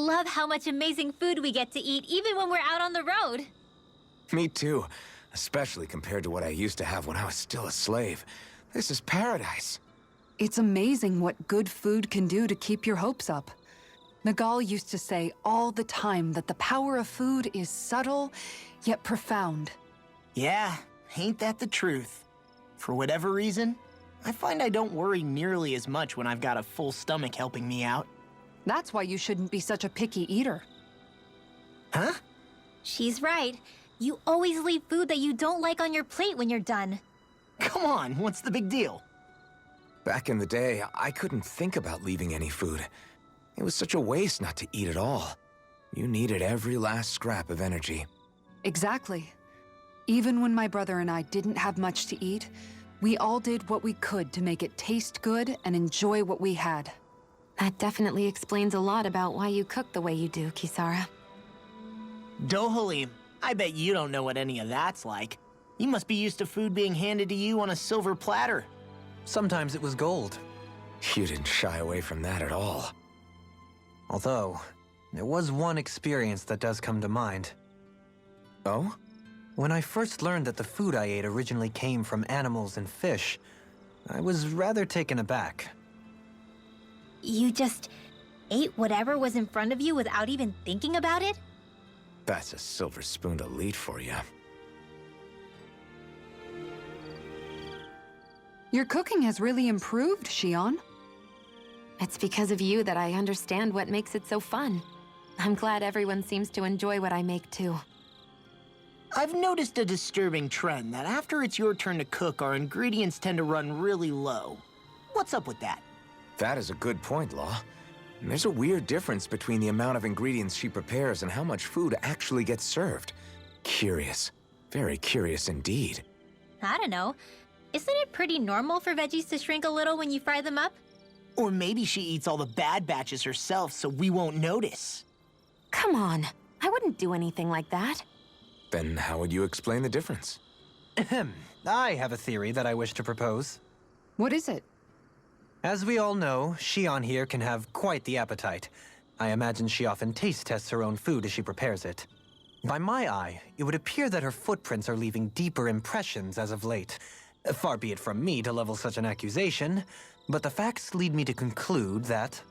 love how much amazing food we get to eat even when we're out on the road. Me too, especially compared to what I used to have when I was still a slave. This is paradise. It's amazing what good food can do to keep your hopes up. Nagal used to say all the time that the power of food is subtle, yet profound. Yeah, ain't that the truth? For whatever reason, I find I don't worry nearly as much when I've got a full stomach helping me out. That's why you shouldn't be such a picky eater. Huh? She's right. You always leave food that you don't like on your plate when you're done. Come on, what's the big deal? Back in the day, I couldn't think about leaving any food. It was such a waste not to eat at all. You needed every last scrap of energy. Exactly. Even when my brother and I didn't have much to eat, we all did what we could to make it taste good and enjoy what we had. That definitely explains a lot about why you cook the way you do, Kisara. Dohalim, I bet you don't know what any of that's like. You must be used to food being handed to you on a silver platter. Sometimes it was gold. You didn't shy away from that at all. Although, there was one experience that does come to mind. Oh? When I first learned that the food I ate originally came from animals and fish, I was rather taken aback. You just ate whatever was in front of you without even thinking about it? That's a silver spoon elite for you. Your cooking has really improved, Shion. It's because of you that I understand what makes it so fun. I'm glad everyone seems to enjoy what I make too. I've noticed a disturbing trend that after it's your turn to cook, our ingredients tend to run really low. What's up with that? That is a good point, Law. There's a weird difference between the amount of ingredients she prepares and how much food actually gets served. Curious. Very curious indeed. I don't know. Isn't it pretty normal for veggies to shrink a little when you fry them up? Or maybe she eats all the bad batches herself so we won't notice. Come on, I wouldn't do anything like that. Then how would you explain the difference? Ahem. I have a theory that I wish to propose. What is it? As we all know, Shion here can have quite the appetite. I imagine she often taste tests her own food as she prepares it. By my eye, it would appear that her footprints are leaving deeper impressions as of late. Far be it from me to level such an accusation, but the facts lead me to conclude that...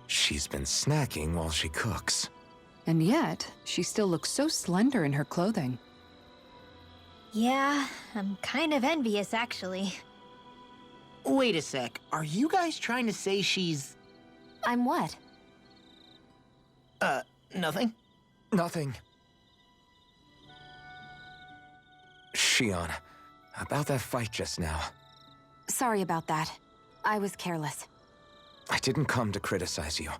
She's been snacking while she cooks. And yet, she still looks so slender in her clothing. Yeah, I'm kind of envious, actually. Wait a sec, are you guys trying to say she's... I'm what? Nothing? Nothing. Shion, about that fight just now. Sorry about that. I was careless. I didn't come to criticize you.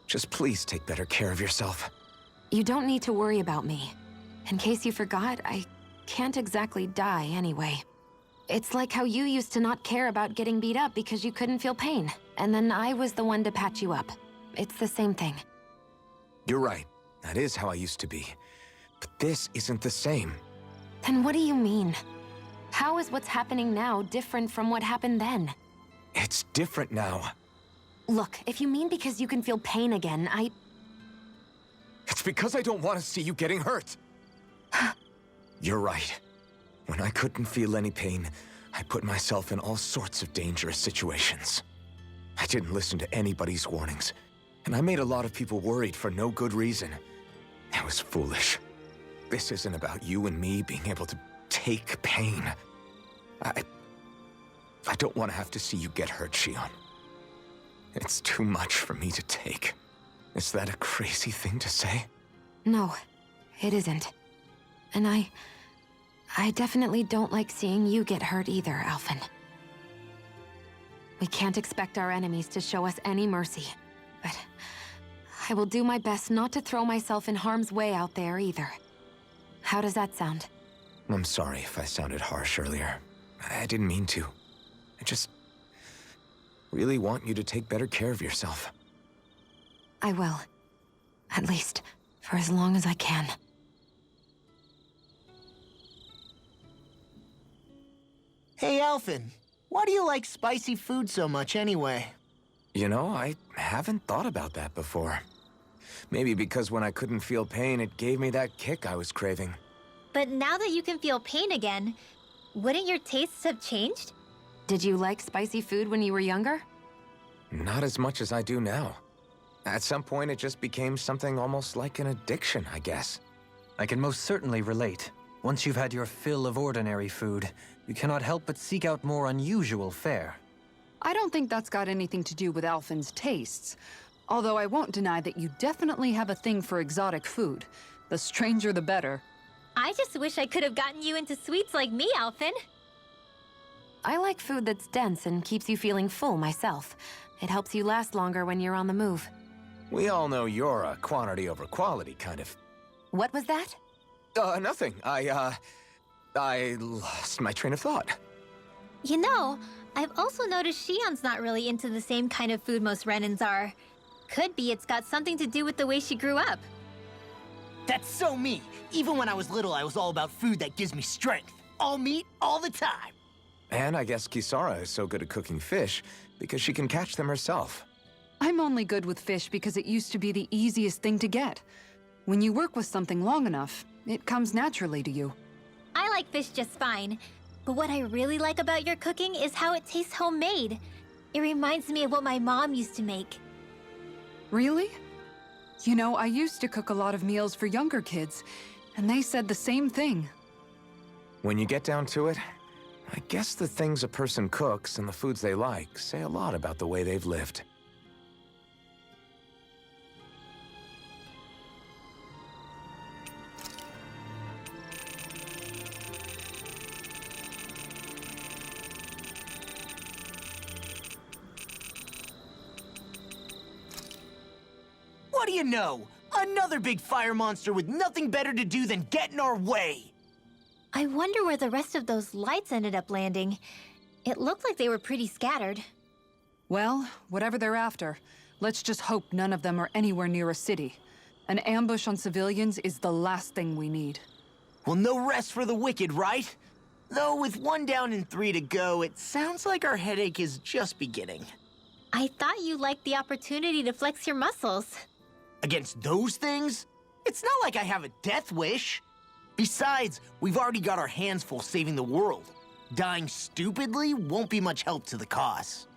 Just please take better care of yourself. You don't need to worry about me. In case you forgot, I can't exactly die anyway. It's like how you used to not care about getting beat up because you couldn't feel pain, and then I was the one to patch you up. It's the same thing. You're right. That is how I used to be. But this isn't the same. Then what do you mean? How is what's happening now different from what happened then? It's different now. Look, if you mean because you can feel pain again, It's because I don't want to see you getting hurt. You're right. When I couldn't feel any pain, I put myself in all sorts of dangerous situations. I didn't listen to anybody's warnings, and I made a lot of people worried for no good reason. It was foolish. This isn't about you and me being able to take pain. I don't want to have to see you get hurt, Shion. It's too much for me to take. Is that a crazy thing to say? No, it isn't. And I definitely don't like seeing you get hurt either, Alphen. We can't expect our enemies to show us any mercy, but I will do my best not to throw myself in harm's way out there either. How does that sound? I'm sorry if I sounded harsh earlier. I didn't mean to. I just really want you to take better care of yourself. I will. At least, for as long as I can. Hey, Alphen, why do you like spicy food so much anyway? You know, I haven't thought about that before. Maybe because when I couldn't feel pain, it gave me that kick I was craving. But now that you can feel pain again, wouldn't your tastes have changed? Did you like spicy food when you were younger? Not as much as I do now. At some point, it just became something almost like an addiction, I guess. I can most certainly relate. Once you've had your fill of ordinary food, you cannot help but seek out more unusual fare. I don't think that's got anything to do with Alphen's tastes. Although I won't deny that you definitely have a thing for exotic food. The stranger, the better. I just wish I could have gotten you into sweets like me, Alphen. I like food that's dense and keeps you feeling full myself. It helps you last longer when you're on the move. We all know you're a quantity over quality kind of... What was that? Nothing. I lost my train of thought. You know, I've also noticed Shion's not really into the same kind of food most Renans are. Could be it's got something to do with the way she grew up. That's so me. Even when I was little, I was all about food that gives me strength. All meat, all the time. And I guess Kisara is so good at cooking fish because she can catch them herself. I'm only good with fish because it used to be the easiest thing to get. When you work with something long enough, it comes naturally to you. I like fish just fine, but what I really like about your cooking is how it tastes homemade. It reminds me of what my mom used to make. Really? You know, I used to cook a lot of meals for younger kids, and they said the same thing. When you get down to it, I guess the things a person cooks and the foods they like say a lot about the way they've lived. What do you know? Another big fire monster with nothing better to do than get in our way. I wonder where the rest of those lights ended up landing. It looked like they were pretty scattered. Well, whatever they're after, let's just hope none of them are anywhere near a city. An ambush on civilians is the last thing we need. Well, no rest for the wicked, right? Though with 1 down and 3 to go, it sounds like our headache is just beginning. I thought you liked the opportunity to flex your muscles. Against those things? It's not like I have a death wish. Besides, we've already got our hands full saving the world. Dying stupidly won't be much help to the cause.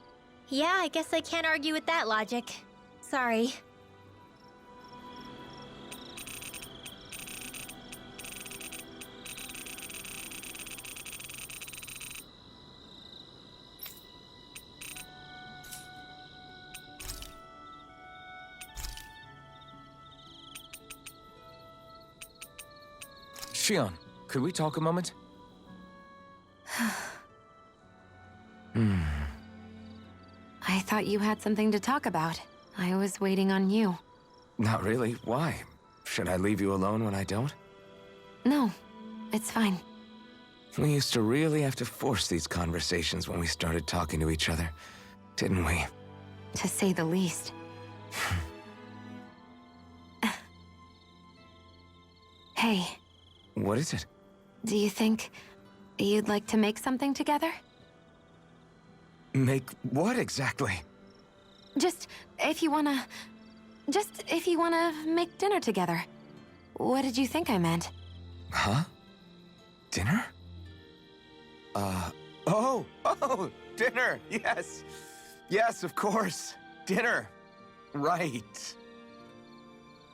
Yeah, I guess I can't argue with that logic. Sorry. Shion, could we talk a moment? I thought you had something to talk about. I was waiting on you. Not really. Why? Should I leave you alone when I don't? No, it's fine. We used to really have to force these conversations when we started talking to each other, didn't we? To say the least. Hey, What is it? do you think you'd like to make something together? Make what exactly? Just if you wanna make dinner together. What did you think I meant? Huh? Dinner? Oh, dinner, yes. Yes, of course. Dinner. Right.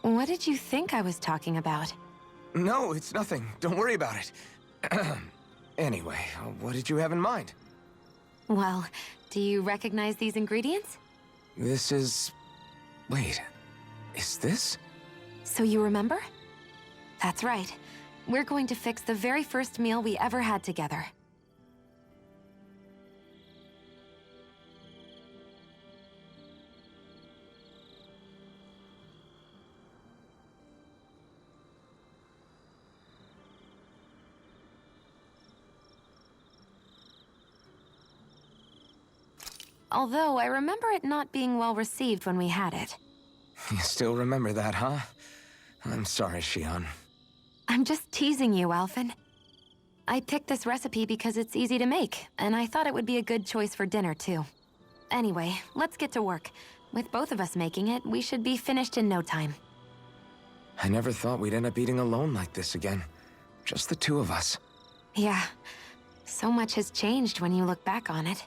What did you think I was talking about? No, it's nothing. Don't worry about it. Anyway, what did you have in mind? Well, do you recognize these ingredients? This is... Wait, is this? So you remember? That's right. We're going to fix the very first meal we ever had together. Although I remember it not being well received when we had it. You still remember that, huh? I'm sorry, Shion. I'm just teasing you, Alphen. I picked this recipe because it's easy to make, and I thought it would be a good choice for dinner, too. Anyway, let's get to work. With both of us making it, we should be finished in no time. I never thought we'd end up eating alone like this again. Just the two of us. Yeah. So much has changed when you look back on it.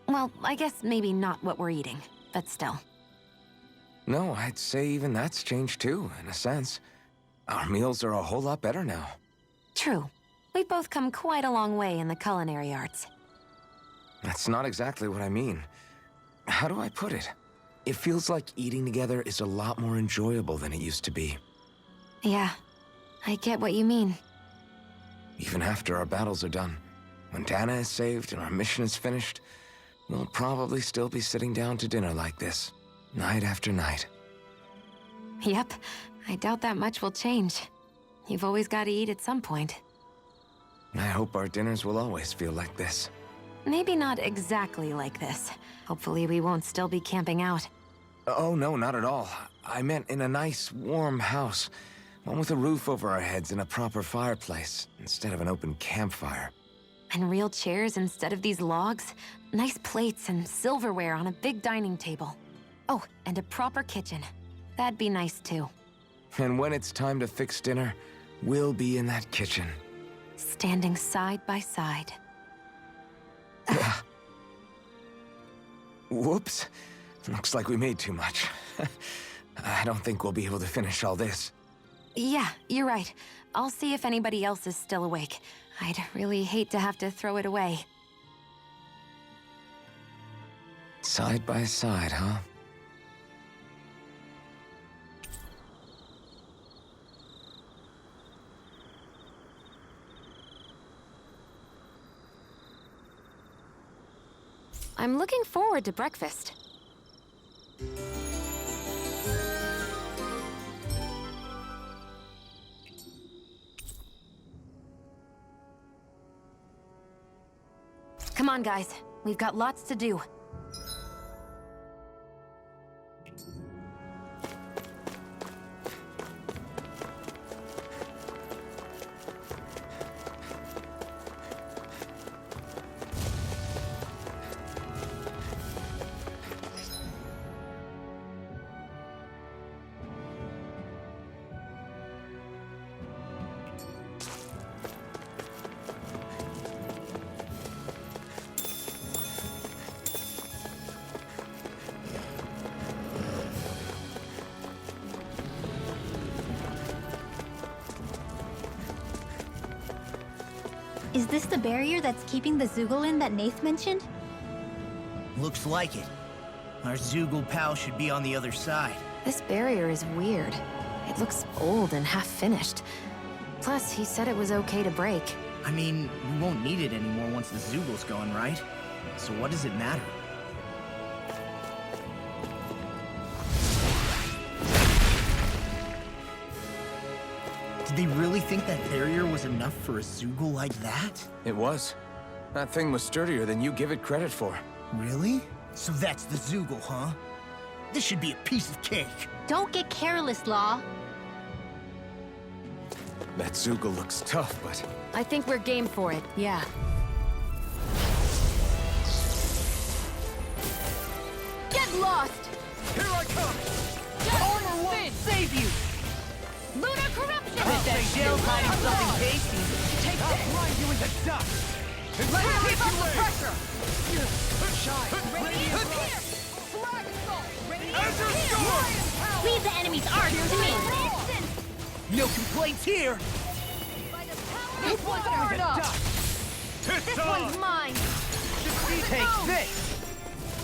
Well, I guess maybe not what we're eating, but still. No, I'd say even that's changed too, in a sense. Our meals are a whole lot better now. True. We've both come quite a long way in the culinary arts. That's not exactly what I mean. How do I put it? It feels like eating together is a lot more enjoyable than it used to be. Yeah, I get what you mean. Even after our battles are done, when Dana is saved and our mission is finished, we'll probably still be sitting down to dinner like this, night after night. Yep, I doubt that much will change. You've always got to eat at some point. I hope our dinners will always feel like this. Maybe not exactly like this. Hopefully we won't still be camping out. Oh, no, not at all. I meant in a nice, warm house. One with a roof over our heads and a proper fireplace, instead of an open campfire. And real chairs instead of these logs. Nice plates and silverware on a big dining table. Oh, and a proper kitchen. That'd be nice too. And when it's time to fix dinner, we'll be in that kitchen. Standing side by side. Whoops. Looks like we made too much. I don't think we'll be able to finish all this. Yeah, you're right. I'll see if anybody else is still awake. I'd really hate to have to throw it away. Side by side, huh? I'm looking forward to breakfast. Come on, guys. We've got lots to do. Is this the barrier that's keeping the Zoogle in that Nath mentioned? Looks like it. Our Zoogle pal should be on the other side. This barrier is weird. It looks old and half-finished. Plus, he said it was okay to break. I mean, we won't need it anymore once the Zoogle's gone, right? So what does it matter? Did they really think that barrier was enough for a Zoogle like that? It was. That thing was sturdier than you give it credit for. Really? So that's the Zoogle, huh? This should be a piece of cake. Don't get careless, Law. That Zoogle looks tough, but... I think we're game for it, yeah. Get lost! Here I come! Armor won't save you! Lunar corruption! Bet that shell's hiding something tasty. Take that! I'll grind you into dust! Let's keep up the pressure! Leave the enemy's arts to me! No complaints here! This one's far enough! This one's mine! Take this!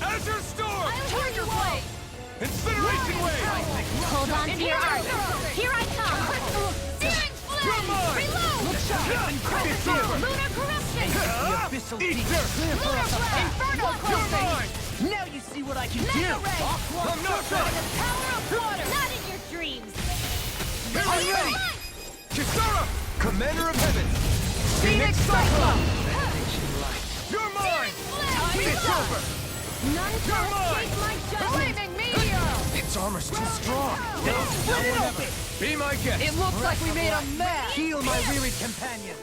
Azure Storm! Turn your way! Incineration Wave! Hold on to your arts! Here I come! Searing Flame! Reload! Lunar corruption! Ether! Lunar blast! Inferno You're closing! mine! Now you see what I can do! Mega ray! I'm not done! Power of water! Not in your dreams! I'm ready! Kisara! Commander of Heaven! Phoenix Cyclone! You're mine! It's over! None can escape my judgment! Flaming meteor! Its armor's too strong! Split it open! Be my guest! It looks like we made a mess! Heal my wearied companion.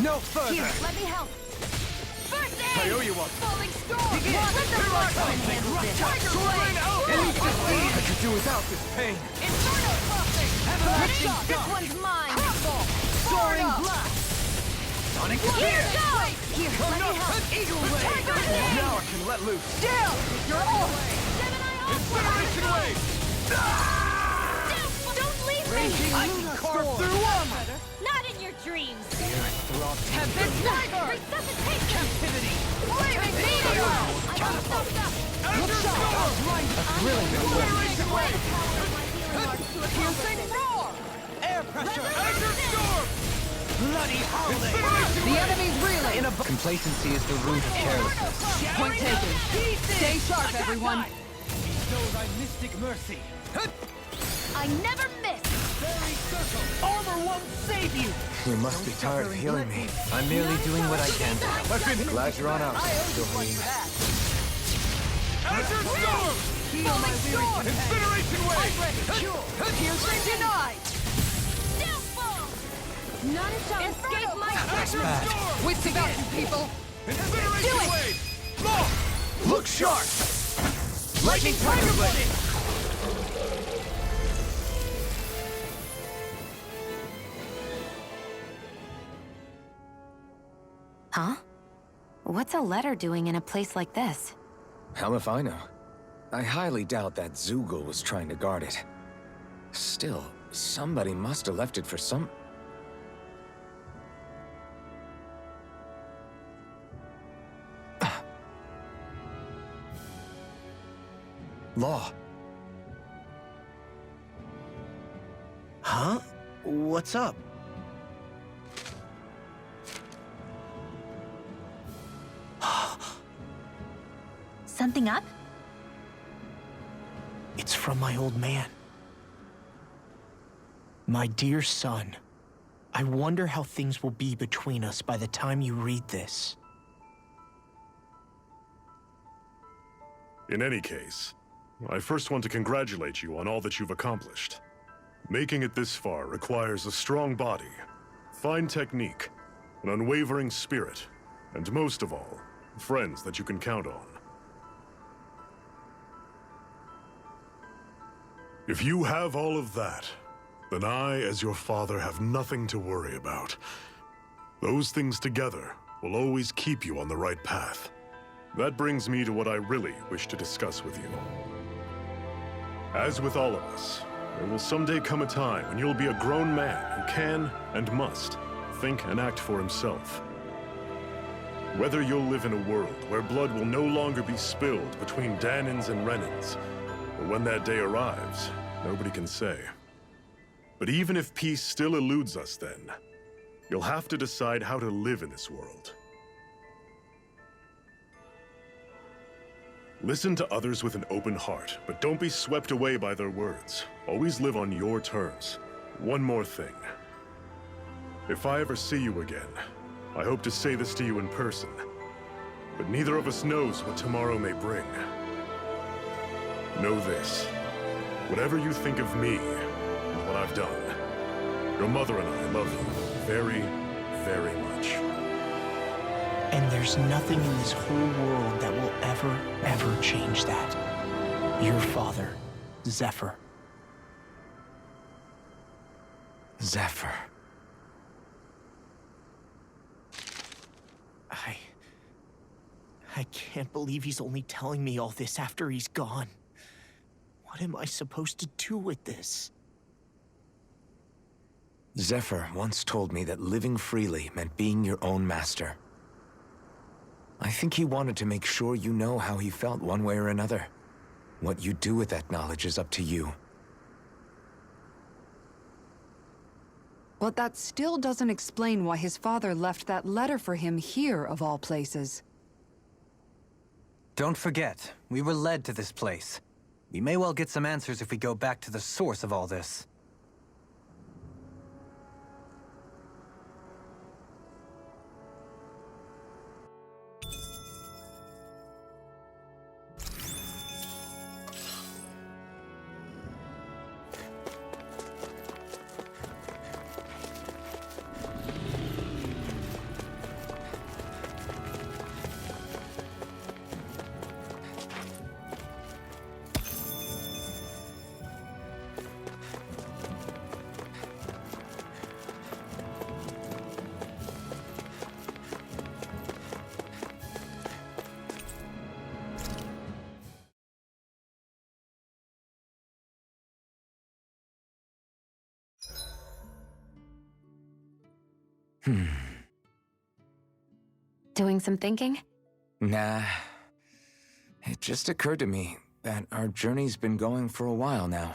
No further. Here, let me help! First aid! I owe you one! Falling storm! Let the marksman handle this! Tiger blade! I could do without this pain! Inferno crossing! This one's mine! Soaring blast! Sonic Here goes! Here, let me help! Eagle Wave! Now I can let loose. Down! You're all... Incineration wave! Don't leave me! I can carve through armor! Not in your dreams! Tempest Sniper! Resuscitate! Captivity! Flaming meteor! Azure Storm! That's really good work. Incineration Wave! Piercing Roar! Air pressure! Azure Storm! Bloody Holiday! The enemy's reeling! In a Complacency is the root of carelessness. Point taken. Stay sharp, everyone. He knows I Mystic Mercy. I never miss! Fairy Circle! Armor won't save you! You must be tired of healing me. I'm merely doing what I can to help. I've been glad you're on out, Doreen. Azure Storm! Heal my weary Incineration wave! Piercing denied! Downfall! None shall escape my judgment! Wits about you, people. Incineration wave! Law! Look sharp! Lightning Tiger Blade! Huh? What's a letter doing in a place like this? Hell if I know. I highly doubt that Zoogle was trying to guard it. Still, somebody must have left it for some... Law. Huh? What's up? Something up? It's from my old man. My dear son, I wonder how things will be between us by the time you read this. In any case, I first want to congratulate you on all that you've accomplished. Making it this far requires a strong body, fine technique, an unwavering spirit, and most of all, friends that you can count on. If you have all of that, then I, as your father, have nothing to worry about. Those things together will always keep you on the right path. That brings me to what I really wish to discuss with you. As with all of us, there will someday come a time when you'll be a grown man who can and must think and act for himself. Whether you'll live in a world where blood will no longer be spilled between Dahnans and Renans, or when that day arrives, nobody can say. But even if peace still eludes us then, you'll have to decide how to live in this world. Listen to others with an open heart, but don't be swept away by their words. Always live on your terms. One more thing. If I ever see you again, I hope to say this to you in person, but neither of us knows what tomorrow may bring. Know this. Whatever you think of me and what I've done, your mother and I love you very, very much. And there's nothing in this whole world that will ever change that. Your father, Zephyr. Zephyr. I can't believe he's only telling me all this after he's gone. What am I supposed to do with this? Zephyr once told me that living freely meant being your own master. I think he wanted to make sure you know how he felt one way or another. What you do with that knowledge is up to you. But that still doesn't explain why his father left that letter for him here, of all places. Don't forget, we were led to this place. We may well get some answers if we go back to the source of all this. Doing some thinking? Nah. It just occurred to me that our journey's been going for a while now.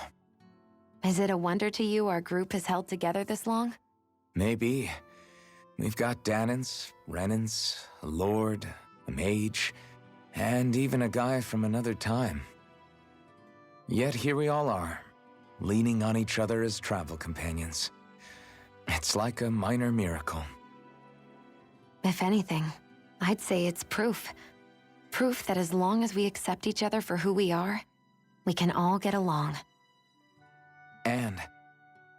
Is it a wonder to you our group has held together this long? Maybe. We've got Danans, Renans, a lord, a mage, and even a guy from another time. Yet here we all are, leaning on each other as travel companions. It's like a minor miracle. If anything, I'd say it's proof. Proof that as long as we accept each other for who we are, we can all get along. And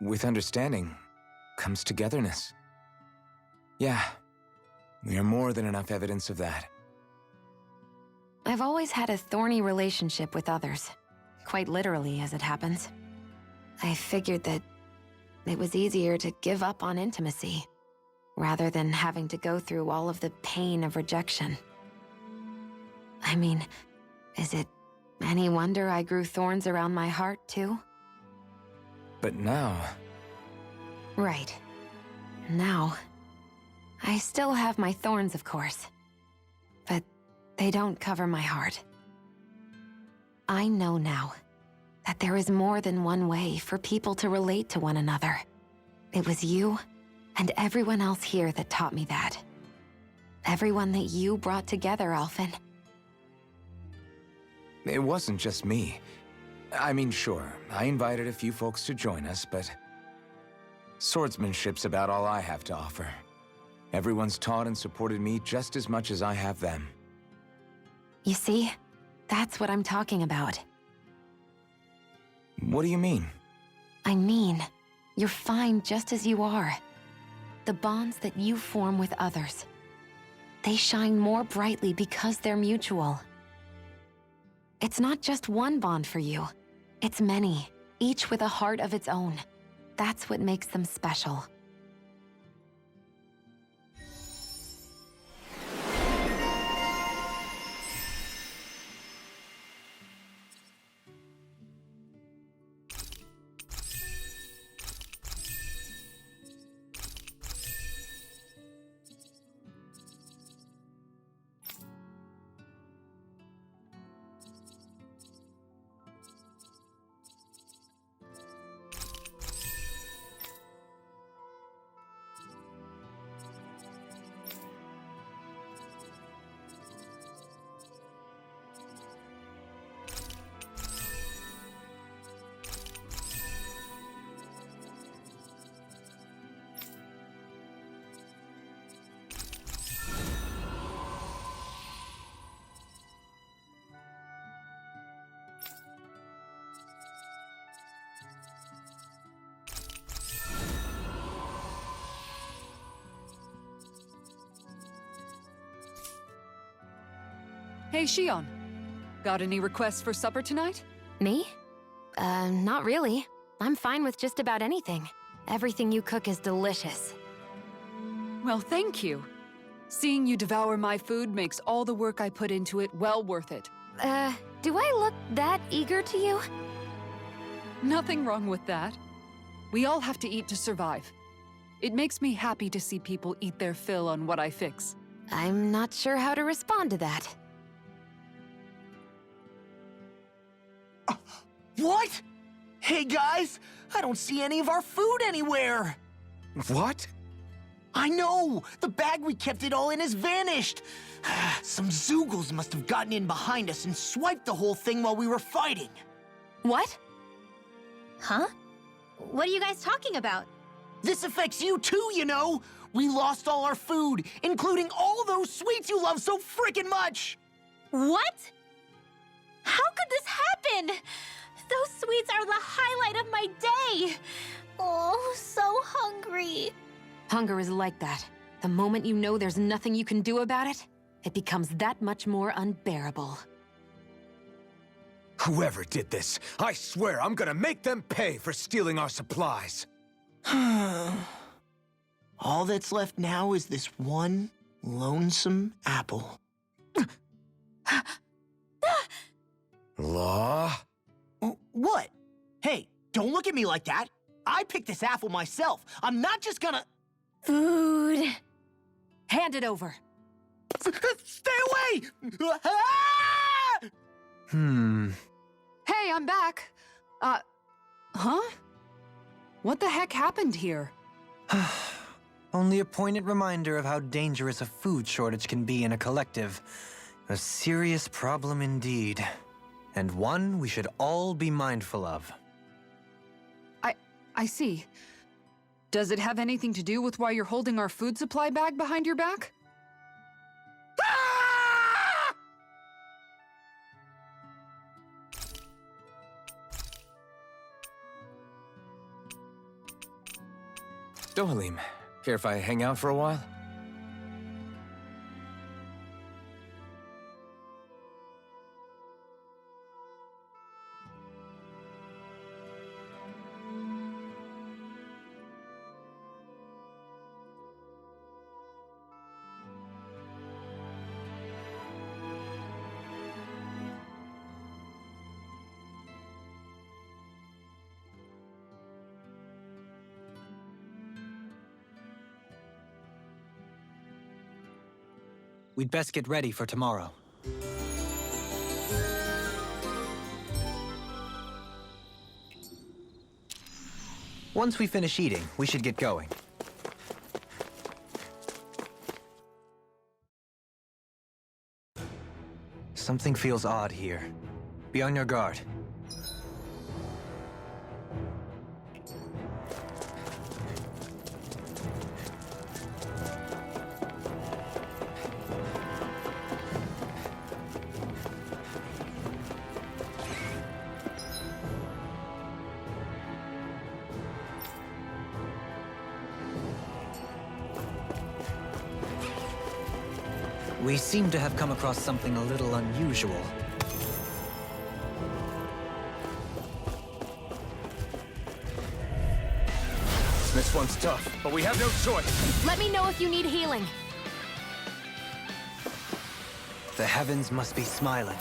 with understanding comes togetherness. Yeah, we are more than enough evidence of that. I've always had a thorny relationship with others. Quite literally, as it happens. I figured that it was easier to give up on intimacy, rather than having to go through all of the pain of rejection. I mean, is it any wonder I grew thorns around my heart, too? But now, Right. Now, I still have my thorns, of course. But they don't cover my heart. I know now that there is more than one way for people to relate to one another. It was you and everyone else here that taught me that. Everyone that you brought together, Alphen. it wasn't just me. I mean, sure, I invited a few folks to join us, but swordsmanship's about all I have to offer. Everyone's taught and supported me just as much as I have them. You see, that's what I'm talking about. What do you mean? I mean, you're fine just as you are. The bonds that you form with others, they shine more brightly because they're mutual. It's not just one bond for you. It's many, each with a heart of its own. That's what makes them special. Hey, Shion. Got any requests for supper tonight? Me? Not really. I'm fine with just about anything. Everything you cook is delicious. Well, thank you. Seeing you devour my food makes all the work I put into it well worth it. Do I look that eager to you? Nothing wrong with that. We all have to eat to survive. It makes me happy to see people eat their fill on what I fix. I'm not sure how to respond to that. What? Hey guys, I don't see any of our food anywhere. What? I know! The bag we kept it all in has vanished! Some Zoogles must have gotten in behind us and swiped the whole thing while we were fighting. What? Huh? What are you guys talking about? This affects you too, you know! We lost all our food, including all those sweets you love so frickin' much! What? How could this happen? Those sweets are the highlight of my day! Oh, so hungry. Hunger is like that. The moment you know there's nothing you can do about it, it becomes that much more unbearable. Whoever did this, I swear I'm gonna make them pay for stealing our supplies. All that's left now is this one lonesome apple. Law? What? Hey, don't look at me like that. I picked this apple myself. I'm not just gonna... Food. food. Hand it over. Stay away! Ah! Hey, I'm back. Huh? What the heck happened here? Only a poignant reminder of how dangerous a food shortage can be in a collective. A serious problem indeed. And one we should all be mindful of. I see. Does it have anything to do with why you're holding our food supply bag behind your back? Ah! Dohalim, care if I hang out for a while? We'd best get ready for tomorrow. Once we finish eating, we should get going. Something feels odd here. Be on your guard. We seem to have come across something a little unusual. This one's tough, but we have no choice. Let me know if you need healing. The heavens must be smiling.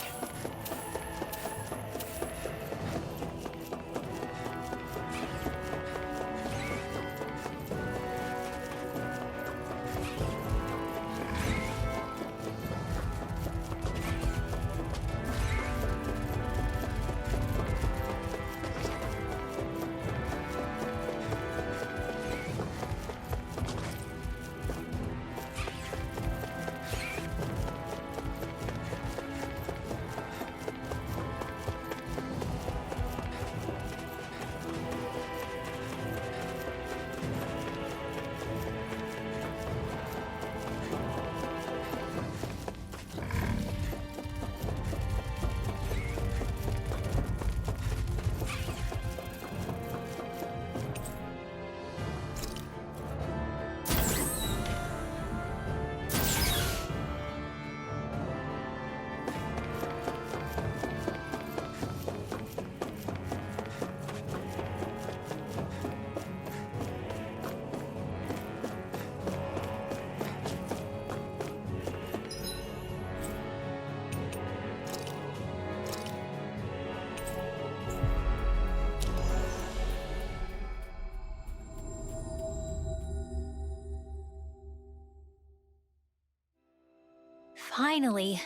Finally.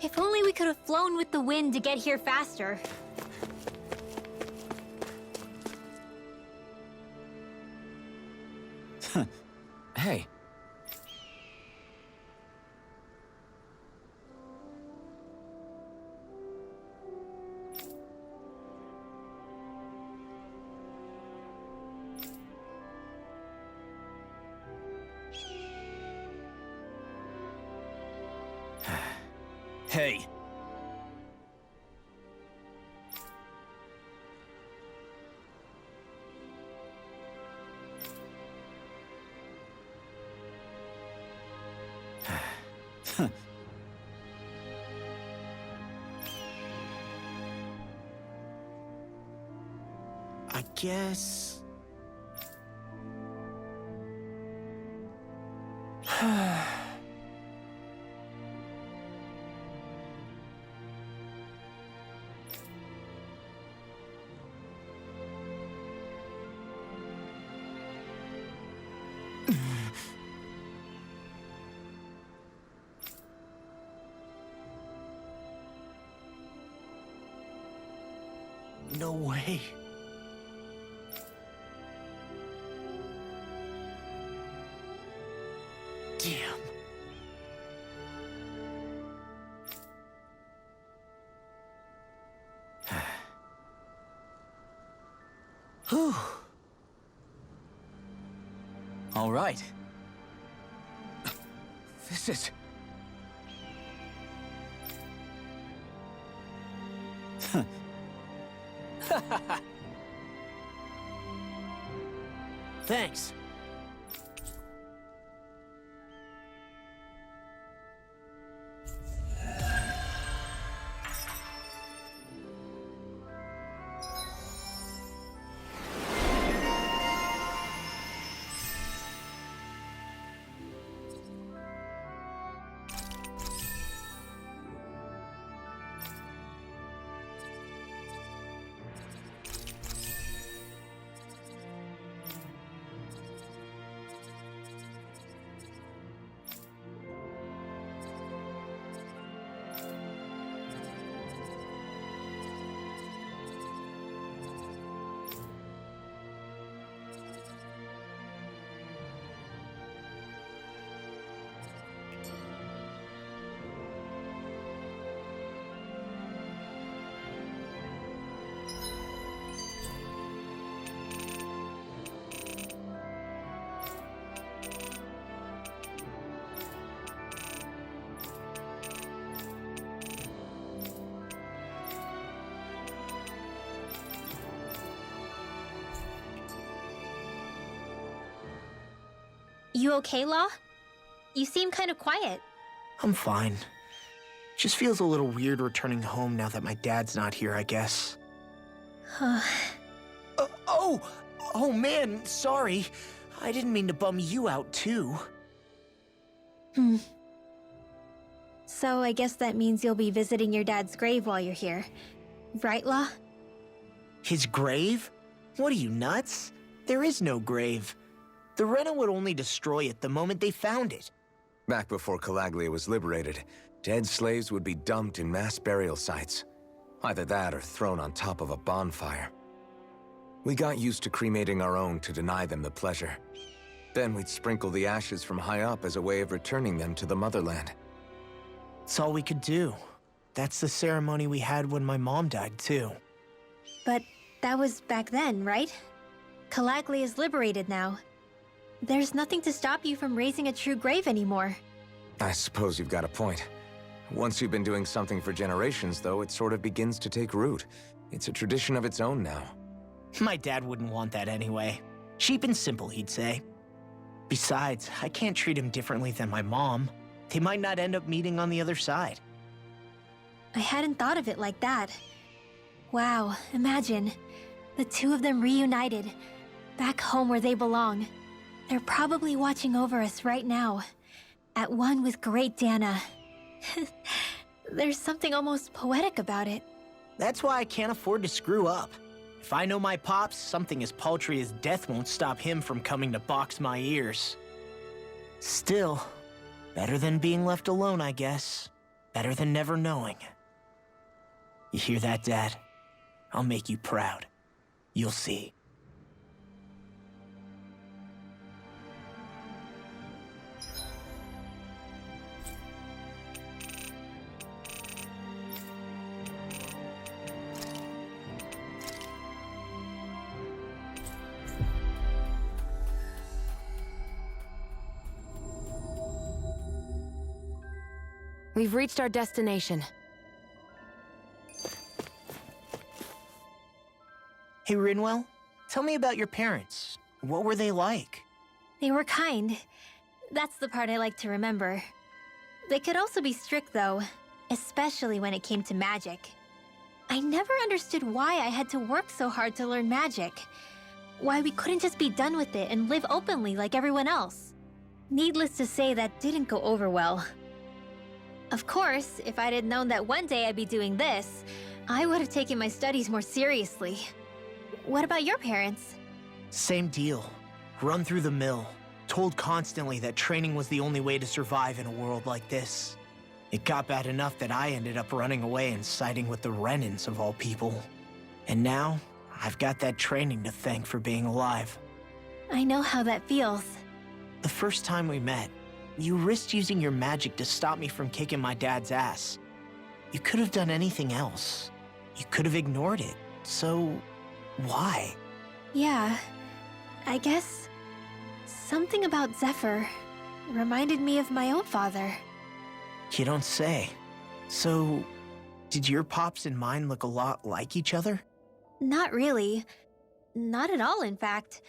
If only we could have flown with the wind to get here faster. Hey. Hey. I guess... No way. Damn. Whew. All right. This is... Thanks. You okay, Law? You seem kind of quiet. I'm fine. Just feels a little weird returning home now that my dad's not here, I guess. Oh man, sorry. I didn't mean to bum you out too. So I guess that means you'll be visiting your dad's grave while you're here. Right, Law? His grave? What are you, nuts? There is no grave. The Rena would only destroy it the moment they found it. Back before Calaglia was liberated, dead slaves would be dumped in mass burial sites. Either that or thrown on top of a bonfire. We got used to cremating our own to deny them the pleasure. Then we'd sprinkle the ashes from high up as a way of returning them to the motherland. It's all we could do. That's the ceremony we had when my mom died, too. But that was back then, right? Calaglia is liberated now. There's nothing to stop you from raising a true grave anymore. I suppose you've got a point. Once you've been doing something for generations, though, it sort of begins to take root. It's a tradition of its own now. My dad wouldn't want that anyway. Cheap and simple, he'd say. Besides, I can't treat him differently than my mom. They might not end up meeting on the other side. I hadn't thought of it like that. Wow, imagine. The two of them reunited, back home where they belong. They're probably watching over us right now, at one with Great Dana. There's something almost poetic about it. That's why I can't afford to screw up. If I know my pops, something as paltry as death won't stop him from coming to box my ears. Still, better than being left alone, I guess. Better than never knowing. You hear that, Dad? I'll make you proud. You'll see. We've reached our destination. Hey, Rinwell, tell me about your parents. What were they like? They were kind. That's the part I like to remember. They could also be strict, though, especially when it came to magic. I never understood why I had to work so hard to learn magic. Why we couldn't just be done with it and live openly like everyone else. Needless to say, that didn't go over well. Of course, if I'd had known that one day I'd be doing this, I would have taken my studies more seriously. What about your parents? Same deal. Run through the mill. Told constantly that training was the only way to survive in a world like this. It got bad enough that I ended up running away and siding with the Renans of all people. And now, I've got that training to thank for being alive. I know how that feels. The first time we met, you risked using your magic to stop me from kicking my dad's ass. You could have done anything else. You could have ignored it. So, why? Yeah, I guess something about Zephyr reminded me of my own father. You don't say. So, did your pops and mine look a lot like each other? Not really. Not at all, in fact.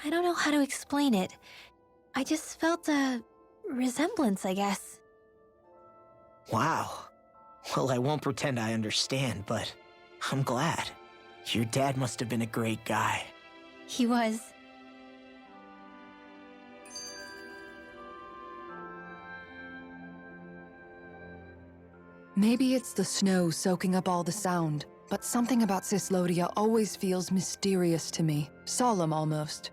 I don't know how to explain it. I just felt a resemblance, I guess. Wow. Well, I won't pretend I understand, but I'm glad. Your dad must have been a great guy. He was. Maybe it's the snow soaking up all the sound, but something about Cyslodia always feels mysterious to me. Solemn, almost.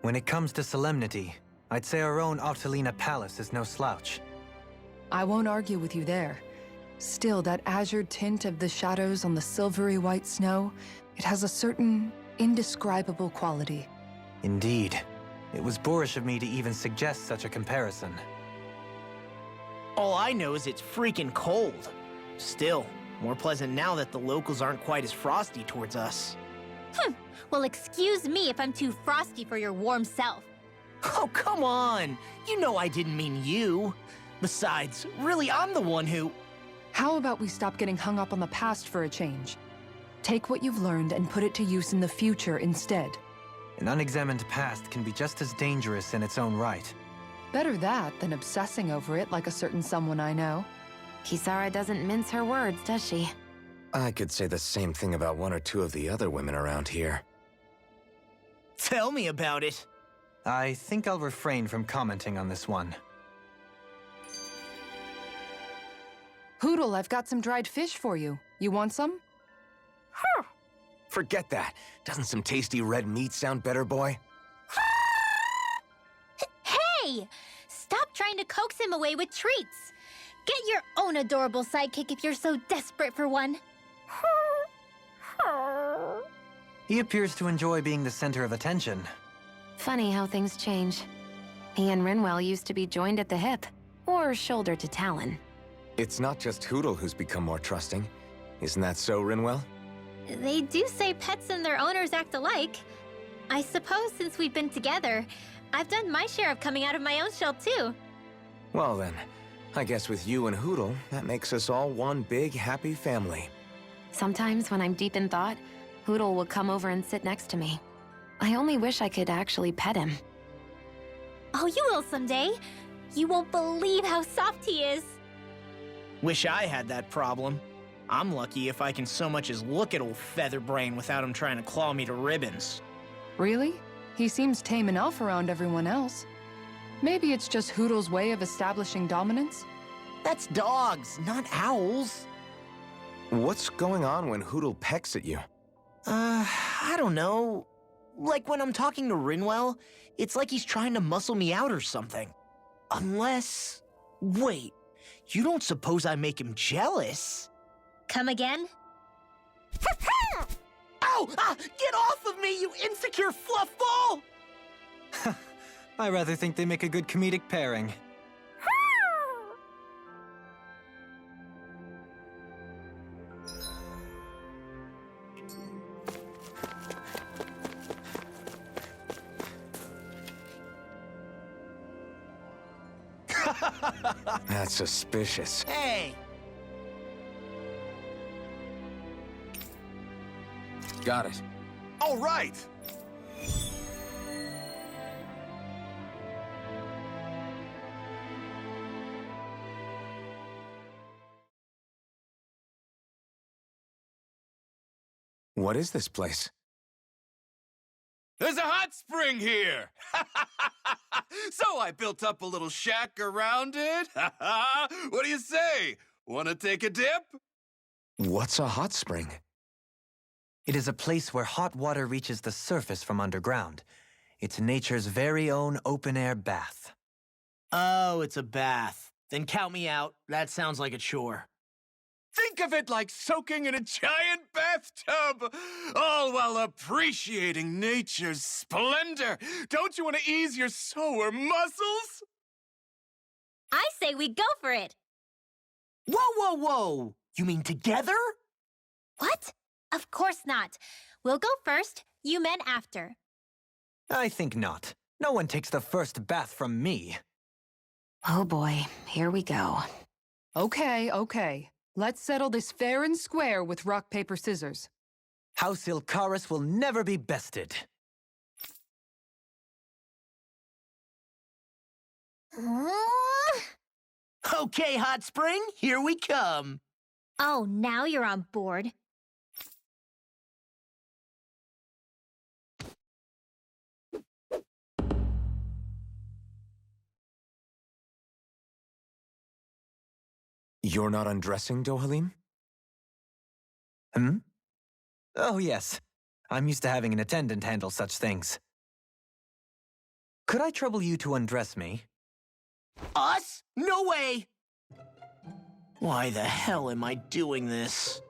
When it comes to solemnity, I'd say our own Altalina Palace is no slouch. I won't argue with you there. Still, that azure tint of the shadows on the silvery white snow, it has a certain indescribable quality. Indeed. It was boorish of me to even suggest such a comparison. All I know is it's freaking cold. Still, more pleasant now that the locals aren't quite as frosty towards us. Well, excuse me if I'm too frosty for your warm self. Oh, come on! You know I didn't mean you. Besides, really, I'm the one who... How about we stop getting hung up on the past for a change? Take what you've learned and put it to use in the future instead. An unexamined past can be just as dangerous in its own right. Better that than obsessing over it like a certain someone I know. Kisara doesn't mince her words, does she? I could say the same thing about one or two of the other women around here. Tell me about it. I think I'll refrain from commenting on this one. Hootle, I've got some dried fish for you. You want some? Forget that. Doesn't some tasty red meat sound better, boy? Hey! Stop trying to coax him away with treats. Get your own adorable sidekick if you're so desperate for one. He appears to enjoy being the center of attention. Funny how things change. He and Rinwell used to be joined at the hip, or shoulder to talon. It's not just Hootle who's become more trusting. Isn't that so, Rinwell? They do say pets and their owners act alike. I suppose since we've been together, I've done my share of coming out of my own shell too. Well then, I guess with you and Hootle, that makes us all one big happy family. Sometimes when I'm deep in thought, Hootle will come over and sit next to me. I only wish I could actually pet him. Oh, you will someday. You won't believe how soft he is. Wish I had that problem. I'm lucky if I can so much as look at old Featherbrain without him trying to claw me to ribbons. Really? He seems tame enough around everyone else. Maybe it's just Hootle's way of establishing dominance? That's dogs, not owls. What's going on when Hootle pecks at you? I don't know. Like when I'm talking to Rinwell, it's like he's trying to muscle me out or something. Unless... Wait, you don't suppose I make him jealous? Come again? Ow! Get off of me, you insecure fluffball! I rather think they make a good comedic pairing. That's suspicious. Hey! Got it. All right! What is this place? There's a hot spring here! So I built up a little shack around it. What do you say? Want to take a dip? What's a hot spring? It is a place where hot water reaches the surface from underground. It's nature's very own open-air bath. Oh, it's a bath. Then count me out. That sounds like a chore. Think of it like soaking in a giant bathtub, all while appreciating nature's splendor. Don't you want to ease your sore muscles? I say we go for it. Whoa, whoa, whoa! You mean together? What? Of course not. We'll go first, you men after. I think not. No one takes the first bath from me. Oh boy, here we go. Okay, okay. Let's settle this fair and square with rock, paper, scissors. House Ilkaris will never be bested. Okay, Hot Spring, here we come. Oh, now you're on board. You're not undressing, Dohalim? Hmm? Oh, yes. I'm used to having an attendant handle such things. Could I trouble you to undress me? Us? No way! Why the hell am I doing this?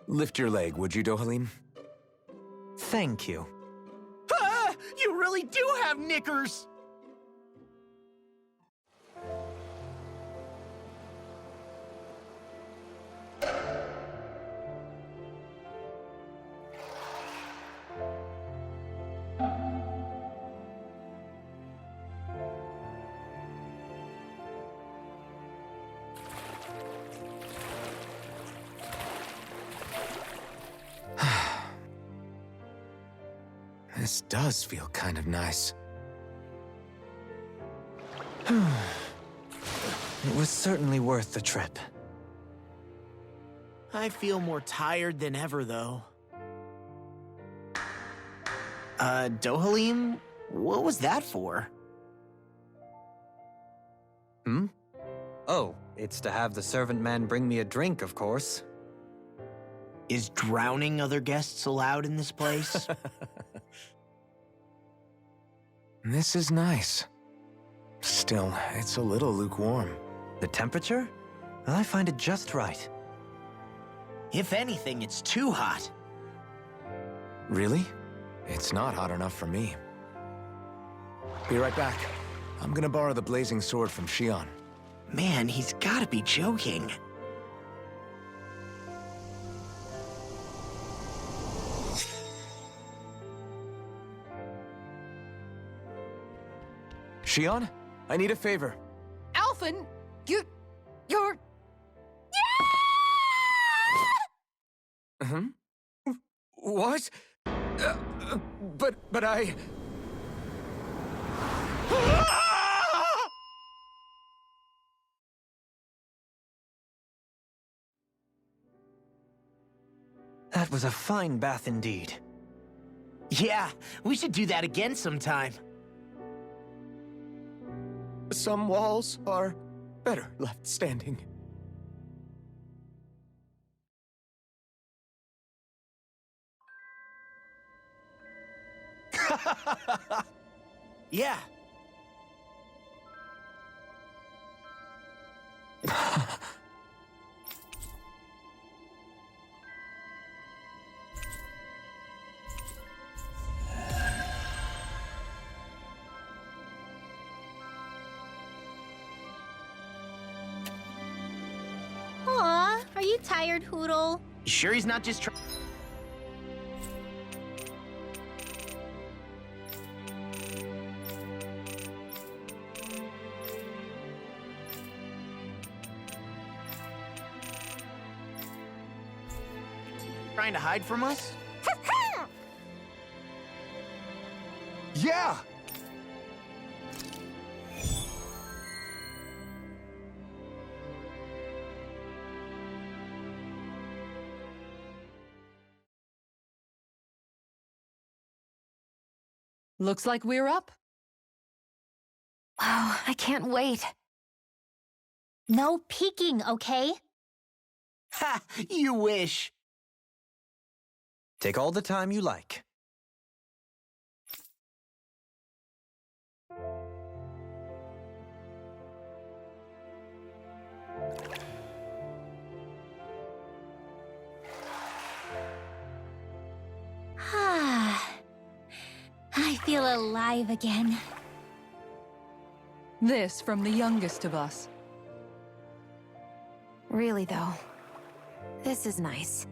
Lift your leg, would you, Dohalim? Thank you. Ah! You really do have knickers! This does feel kind of nice. It was certainly worth the trip. I feel more tired than ever, though. Dohalim? What was that for? Hmm? Oh, it's to have the servant man bring me a drink, of course. Is drowning other guests allowed in this place? This is nice. Still, it's a little lukewarm. The temperature? I find it just right. If anything, it's too hot. Really? It's not hot enough for me. Be right back. I'm gonna borrow the blazing sword from Shion. Man, he's gotta be joking. Shion, I need a favor. Alphen, you're... Hmm? What? But I... That was a fine bath indeed. Yeah, we should do that again sometime. Some walls are better left standing. Yeah. Aw, are you tired, Hootle? You sure he's not just trying? Trying to hide from us? Yeah! Looks like we're up. Wow, I can't wait. No peeking, okay? Ha! You wish. Take all the time you like. feel alive again. This from the youngest of us. Really, though, this is nice.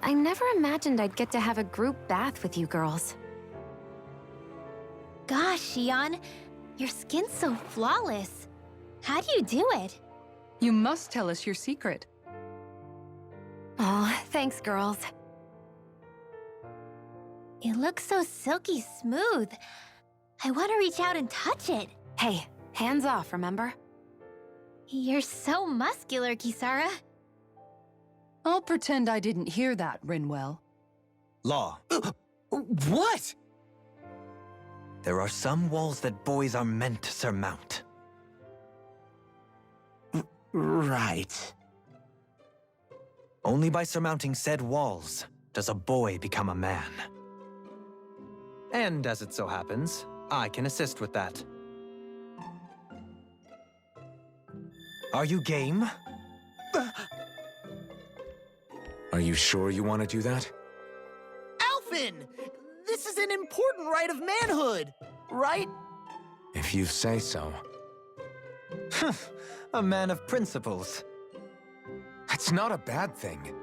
I never imagined I'd get to have a group bath with you girls. Gosh, Xion, your skin's so flawless. How do you do it? You must tell us your secret. Oh, thanks, girls. It looks so silky smooth. I want to reach out and touch it. Hey, hands off, remember? You're so muscular, Kisara. I'll pretend I didn't hear that, Rinwell. Law. What? There are some walls that boys are meant to surmount. Right. Only by surmounting said walls does a boy become a man. And as it so happens, I can assist with that. Are you game? Are you sure you want to do that? Alphen! This is an important rite of manhood, right? If you say so. A man of principles. That's not a bad thing.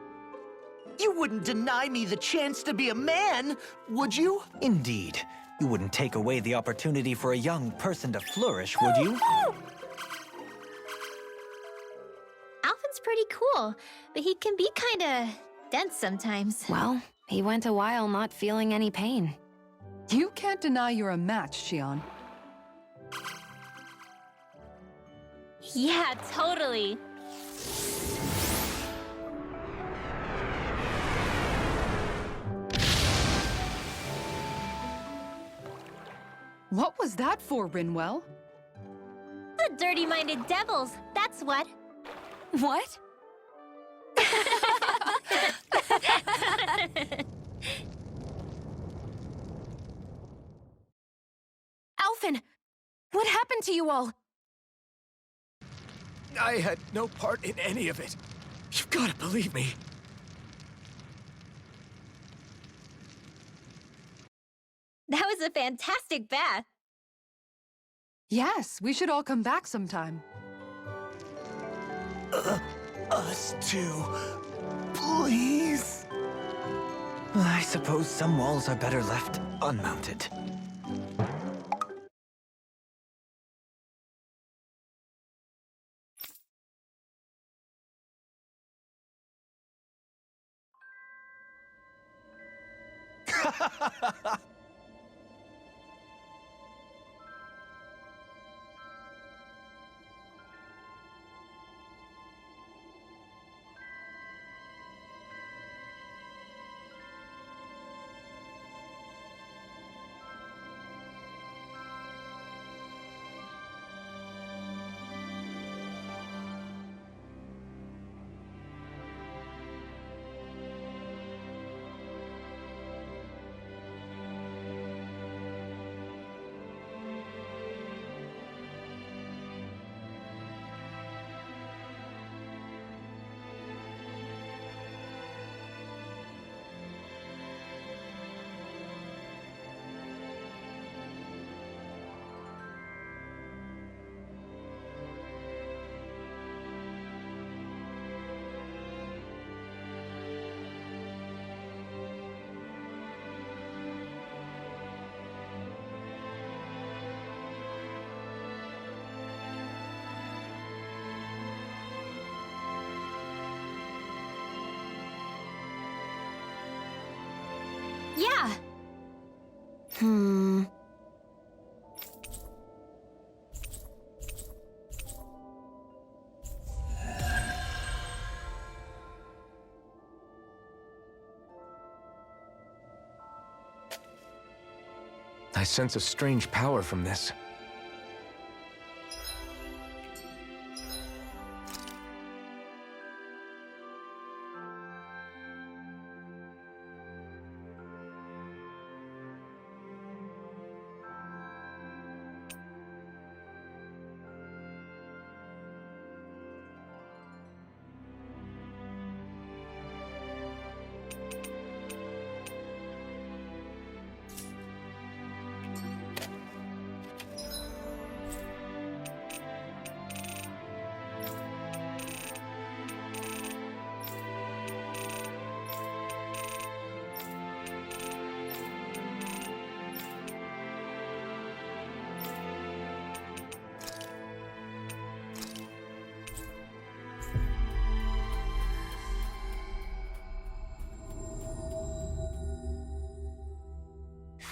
You wouldn't deny me the chance to be a man, would you? Indeed. You wouldn't take away the opportunity for a young person to flourish, would you? Alphen's pretty cool, but he can be kinda dense sometimes. Well, he went a while not feeling any pain. You can't deny you're a match, Xion. Yeah, totally. What was that for, Rinwell? The dirty-minded devils, that's what. What? Alphen! What happened to you all? I had no part in any of it. You've got to believe me. That was a fantastic bath. Yes, we should all come back sometime. Us too. Please. I suppose some walls are better left unmounted. Yeah. I sense a strange power from this.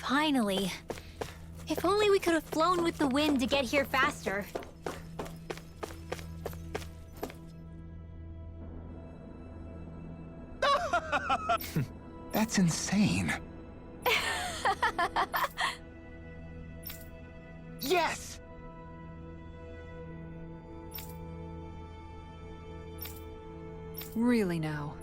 Finally. If only we could have flown with the wind to get here faster. That's insane. Yes! Really now.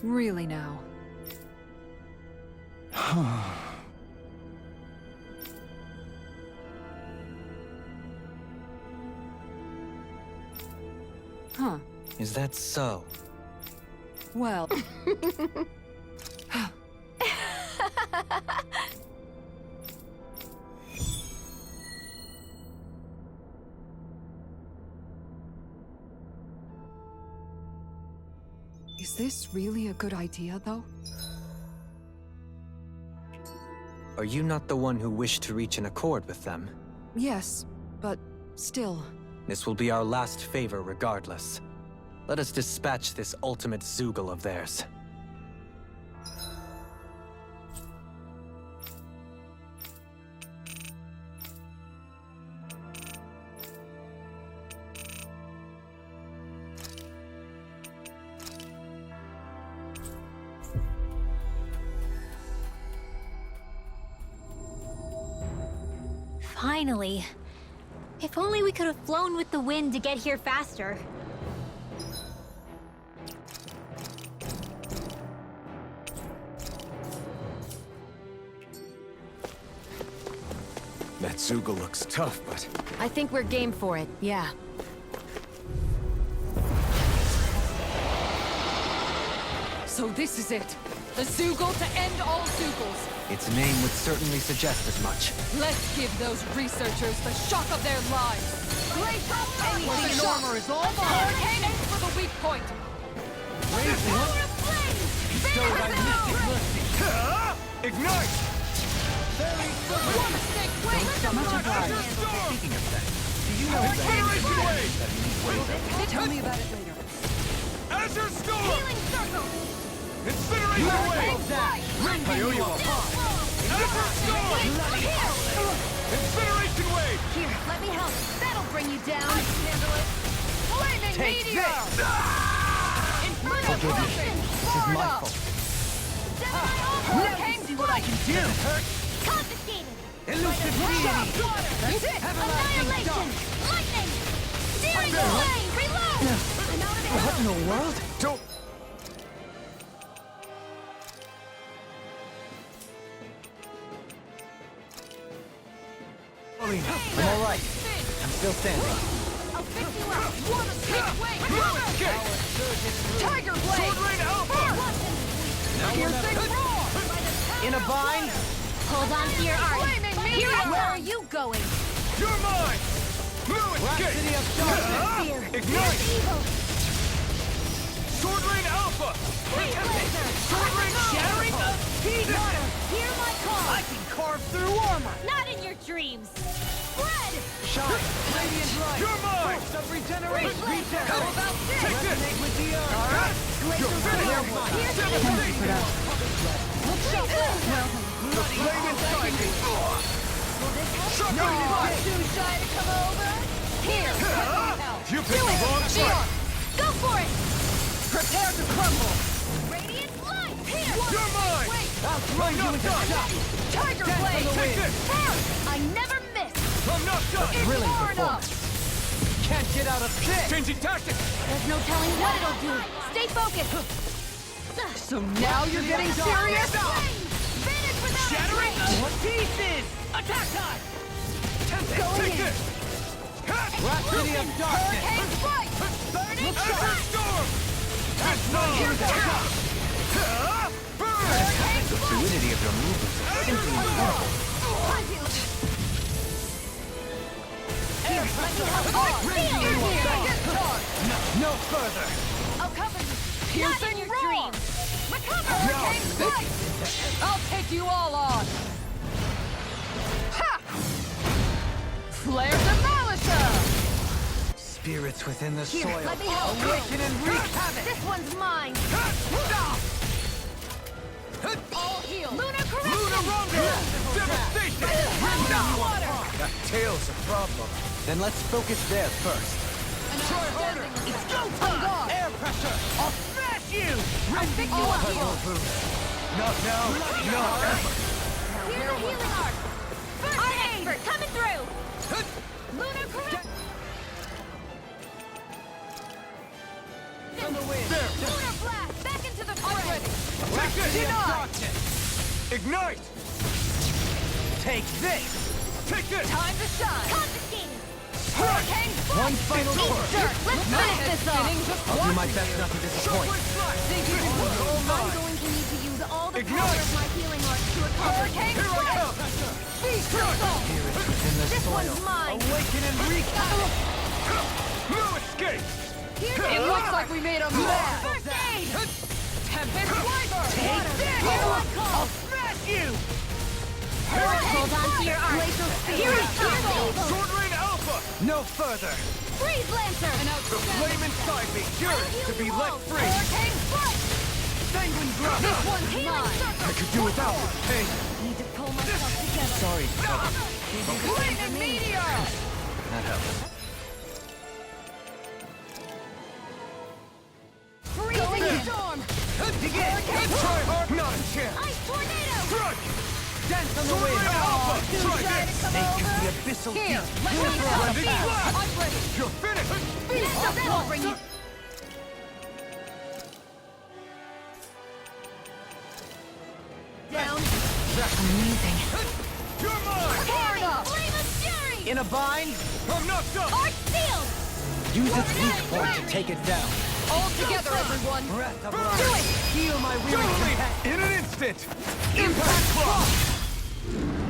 Really now. Huh. Is that so? Well, is this really a good idea, though? Are you not the one who wished to reach an accord with them? Yes, but still. This will be our last favor regardless. Let us dispatch this ultimate Zoogle of theirs. Finally. If only we could have flown with the wind to get here faster. That Zoogle looks tough, but I think we're game for it, yeah. So this is it. The Zoogle to end all Zoogles. Its name would certainly suggest as much. Let's give those researchers the shock of their lives. Anything in armor is all mine! Hurricane aim for the weak point. ignite! Tell me about it later. Azure Storm! Healing circle! Incineration Wave! I owe you a Azure Storm! Incineration Wave! Here, let me help. That'll bring you down. I can handle it. Flaming meteor! Inferno eruption! Florida! Let me see what I can do! Confiscated! Elusive That's it! Annihilation! Lightning! Searing flame! Reload! I'm out of ammo! What in the world? Don't... I'm all right. I'm still standing. I'll fix you up! Water snake wave! Tiger blade! Sword Rain Alpha! Piercing roar! In a bind? Hold on to your arm! Here I Where are you going? You're mine! No escape! City of Darkness! Fear! Ignite! Here's evil! Sword Rain Alpha! Heat laser! Sword Rain Shattering! Heat water! Hear my call! I can carve through armor! Not in your dreams! Spread! Shine! Radiant light! You're mine! Force of regeneration! Reflex! How about this? Take this! Resonate with the earth! You're finished! Here's Devastation! The flame inside me! Shut up! Too shy to come over? Here! You picked the wrong fight! Go for it! Prepare to crumble! Radiant light! Here! You're mine! I'm knocked up! Tiger blade! Take this! I never miss! I'm knocked up! Thrilling Far enough! performance. Can't get out of this! Changing tactics! There's no telling what it'll do! Stay focused! So now you're getting serious? Vanish without Shattering! What pieces? Attack time! Take this! City of Darkness! Hurricane strike! Burning Azure strike! Storm! That's not Here goes! Burn! Hurricane The fluidity of your movements is simply incredible. Here, let me help. Oh, No further! I'll cover you. piercing your roar! dreams. Hurricane Strike! I'll take you all on! Ha! Flare Demolisher! Spirits within the Here, soil. let me help you. Awaken and wreak havoc! This one's mine. All heal! Lunar correction. Devastation! That tail's a problem. Then let's focus there first. Try harder! It's go time! Air pressure! I'll smash you! I'll fix you up heal! Not now, not ever. Here's a healing arc. First expert coming through. Lunar correction. Lunar blast. Back into the fray. Take this! Denied! Ignite! Take this! Take this! Time to shine! Confiscating. Hurricane One final Eat push! dirt. Let's finish this off. I'll do my best not to disappoint. I'm going to need to use all the power Ignite. of my healing arc to accomplish Hurricane this. Strike! Feast your soul! Spirits within the This soil. one's mine. Awaken and wreak havoc! No escape! It looks like we made a mess! First aid. Tempest Slicer! Take this! Here I come. I'll smash you! Hold on to your arc. Here I come. Sword Rain Alpha! No further! Freeze Lancer. The flame inside me yearns to be let free! Hurricane Strike! Sanguine Grub! This one's Healing mine! circle. I could do without this pain! Need to pull myself together. Sorry, Flaming Meteor! that helps. Freezing Storm! Try hard! Not a chance! Ice tornado. Strike! Dance on the Sword wind! Rain Alpha! Try this! Naked the abyssal Here, deep! let me help Splendid you! blast! I'm ready! You're finished! Feast of That'll War! bring you. Down. That's amazing! You're mine! Hard up! Flame of fury. In a bind, I'm knocked up! Arc sealed. use its weak point to take it down. All together, everyone! Breath of Do life! it! Heal my weary companion! In an instant! Impact Cross!